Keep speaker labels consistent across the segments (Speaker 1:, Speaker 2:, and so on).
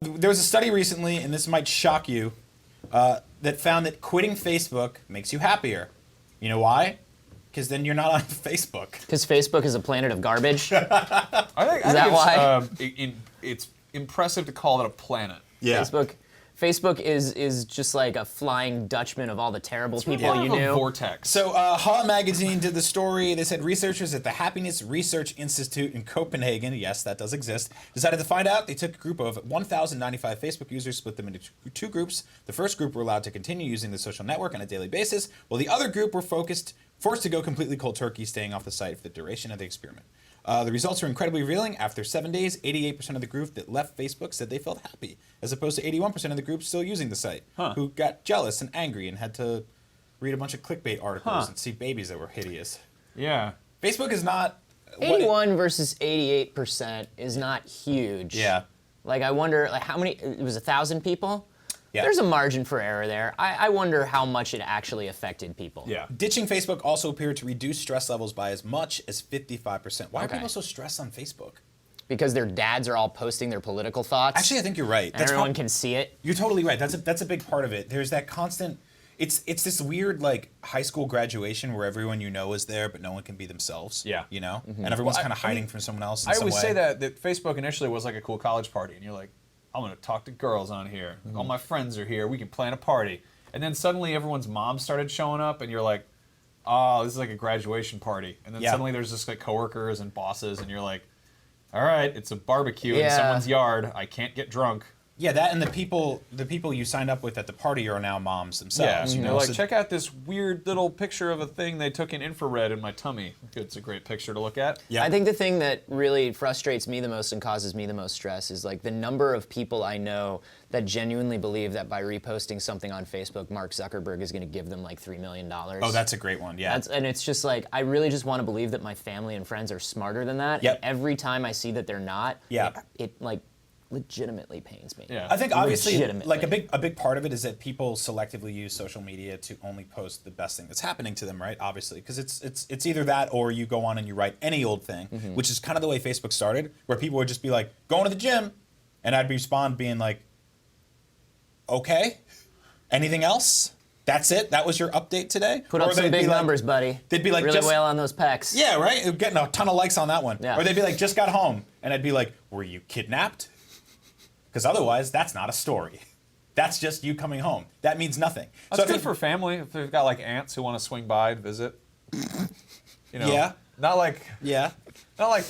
Speaker 1: There was a study recently, and this might shock you, that found that quitting Facebook makes you happier. You know why? Because then you're not on Facebook.
Speaker 2: Because Facebook is a planet of garbage.
Speaker 3: I think
Speaker 2: that why?
Speaker 3: It's impressive to call it a planet.
Speaker 1: Yeah.
Speaker 2: Facebook is just like a flying Dutchman of all the terrible people you
Speaker 3: Kind of a
Speaker 2: knew.
Speaker 3: vortex.
Speaker 1: So, Ha Magazine did the story. They said researchers at the Happiness Research Institute in Copenhagen, yes, that does exist, decided to find out. They took a group of 1,095 Facebook users, split them into two groups. The first group were allowed to continue using the social network on a daily basis, while the other group were forced to go completely cold turkey, staying off the site for the duration of the experiment. The results were incredibly revealing. After 7 days, 88% of the group that left Facebook said they felt happy, as opposed to 81% of the group still using the site, who got jealous and angry and had to read a bunch of clickbait articles and see babies that were hideous.
Speaker 3: Yeah.
Speaker 1: Facebook is not...
Speaker 2: 81 versus 88% is not huge.
Speaker 1: Yeah.
Speaker 2: Like, I wonder, like, how many, it was 1,000 people?
Speaker 1: Yeah.
Speaker 2: There's a margin for error there. I wonder how much it actually affected people.
Speaker 3: Yeah.
Speaker 1: Ditching Facebook also appeared to reduce stress levels by as much as 55%. Why are
Speaker 2: Okay.
Speaker 1: people so stressed on Facebook?
Speaker 2: Because their dads are all posting their political thoughts.
Speaker 1: Actually, I think you're right.
Speaker 2: and everyone can see it.
Speaker 1: You're totally right. That's a big part of it. There's that constant... It's this weird, like, high school graduation where everyone you know is there, but no one can be themselves.
Speaker 3: Yeah.
Speaker 1: You know? And everyone's kind of hiding from someone else in
Speaker 3: I
Speaker 1: some
Speaker 3: always
Speaker 1: way.
Speaker 3: say that Facebook initially was like a cool college party, and you're like, I'm gonna talk to girls on here. All my friends are here. We can plan a party. And then suddenly everyone's mom started showing up, and you're like, oh, this is like a graduation party. And then suddenly there's just like coworkers and bosses, and you're like, all right, it's a barbecue in someone's yard. I can't get drunk.
Speaker 1: Yeah, that and the people you signed up with at the party are now moms themselves.
Speaker 3: Yeah,
Speaker 1: You
Speaker 3: they're
Speaker 1: know?
Speaker 3: like,
Speaker 1: So-
Speaker 3: check out this weird little picture of a thing they took in infrared in my tummy. It's a great picture to look at.
Speaker 1: Yeah.
Speaker 2: I think the thing that really frustrates me the most and causes me the most stress is like the number of people I know that genuinely believe that by reposting something on Facebook, Mark Zuckerberg is going to give them like $3 million.
Speaker 1: Oh, that's a great one. Yeah.
Speaker 2: And it's just like, I really just want to believe that my family and friends are smarter than that.
Speaker 1: Yep.
Speaker 2: And every time I see that they're not,
Speaker 1: Yeah.
Speaker 2: it like legitimately pains me.
Speaker 3: Yeah.
Speaker 1: I think obviously,
Speaker 2: Legitimately.
Speaker 1: like a big part of it is that people selectively use social media to only post the best thing that's happening to them, right? Obviously, because it's either that or you go on and you write any old thing, which is kind of the way Facebook started, where people would just be like, going to the gym, and I'd respond being like, okay, anything else? That's it? That was your update today?
Speaker 2: Put up
Speaker 1: Or
Speaker 2: some
Speaker 1: they'd be
Speaker 2: big
Speaker 1: like-
Speaker 2: numbers, buddy.
Speaker 1: They'd be like,
Speaker 2: really
Speaker 1: just-
Speaker 2: wail on those pecs.
Speaker 1: Yeah, right? Getting a ton of likes on that one.
Speaker 2: Yeah.
Speaker 1: Or they'd be like, just got home. And I'd be like, were you kidnapped? Because otherwise, that's not a story. That's just you coming home. That means nothing.
Speaker 3: That's
Speaker 1: I
Speaker 3: good
Speaker 1: think-
Speaker 3: for family if they've got like aunts who want to swing by and visit. You know,
Speaker 1: Yeah.
Speaker 3: Not like
Speaker 1: Yeah.
Speaker 3: like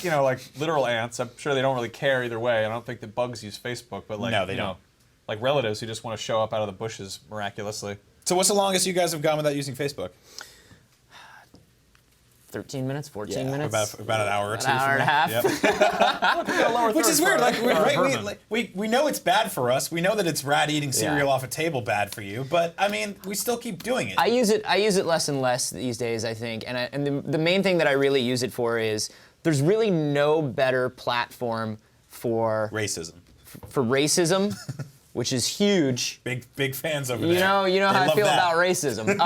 Speaker 3: literal aunts. I'm sure they don't really care either way. I don't think that bugs use Facebook, but like
Speaker 1: No, they
Speaker 3: you
Speaker 1: don't.
Speaker 3: know, like relatives who just want to show up out of the bushes miraculously.
Speaker 1: So what's the longest you guys have gone without using Facebook?
Speaker 2: 13 minutes, 14 minutes.
Speaker 1: About an hour or two.
Speaker 2: An hour and a half.
Speaker 1: Yep. Which is weird. Like,
Speaker 3: Herman.
Speaker 1: we know it's bad for us. We know that it's rat eating cereal off a table bad for you. But I mean, we still keep doing it.
Speaker 2: I use it less and less these days, I think. And the main thing that I really use it for is there's really no better platform for
Speaker 1: Racism.
Speaker 2: racism, which is huge.
Speaker 1: Big fans over there.
Speaker 2: You know
Speaker 1: They
Speaker 2: how I
Speaker 1: love
Speaker 2: feel
Speaker 1: that.
Speaker 2: about racism.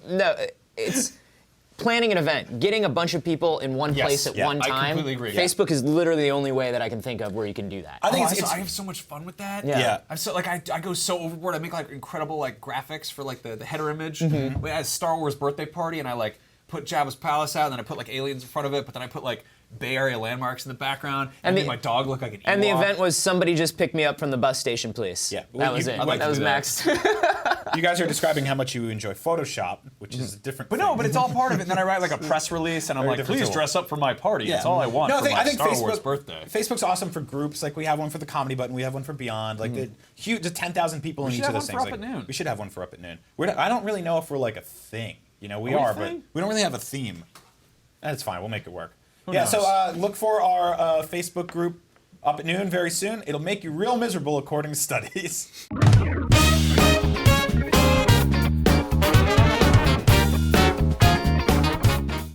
Speaker 2: No, it's planning an event, getting a bunch of people in one
Speaker 1: Yes,
Speaker 2: place at
Speaker 1: yeah,
Speaker 2: one
Speaker 3: I
Speaker 2: time.
Speaker 3: completely agree.
Speaker 2: Facebook is literally the only way that I can think of where you can do that.
Speaker 1: I think
Speaker 3: I
Speaker 1: it's
Speaker 3: have so much fun with that.
Speaker 2: Yeah.
Speaker 3: I'm so like I go so overboard. I make like incredible like graphics for like the header image.
Speaker 2: Mm-hmm.
Speaker 3: We had a Star Wars birthday party, and I like put Jabba's palace out, and then I put like aliens in front of it, but then I put like Bay Area landmarks in the background, and made my dog look like an Ewok.
Speaker 2: And the event was somebody just picked me up from the bus station, please.
Speaker 1: Yeah.
Speaker 2: That was it.
Speaker 1: I'd like
Speaker 2: That
Speaker 1: to
Speaker 2: was
Speaker 1: do that.
Speaker 2: Max.
Speaker 1: You guys are describing how much you enjoy Photoshop, which is a different.
Speaker 3: But no, but it's all part of it. And then I write like a press release, and I'm
Speaker 1: Very
Speaker 3: like,
Speaker 1: different
Speaker 3: please
Speaker 1: tool.
Speaker 3: dress up for my party. That's all I want for my Star Wars birthday.
Speaker 1: Facebook's awesome for groups. Like we have one for the Comedy Button, we have one for Beyond. Like the huge, the 10,000 people in
Speaker 3: should
Speaker 1: each of
Speaker 3: have
Speaker 1: those
Speaker 3: one
Speaker 1: things.
Speaker 3: for Up
Speaker 1: Like,
Speaker 3: at Noon.
Speaker 1: we should have one for Up at Noon. I don't really know if we're like a thing. You know, we
Speaker 3: Are we a
Speaker 1: are, but
Speaker 3: thing?
Speaker 1: we don't really have a theme. That's fine. We'll make it work.
Speaker 3: Who
Speaker 1: Yeah.
Speaker 3: knows?
Speaker 1: So look for our Facebook group Up at Noon very soon. It'll make you real miserable according to studies.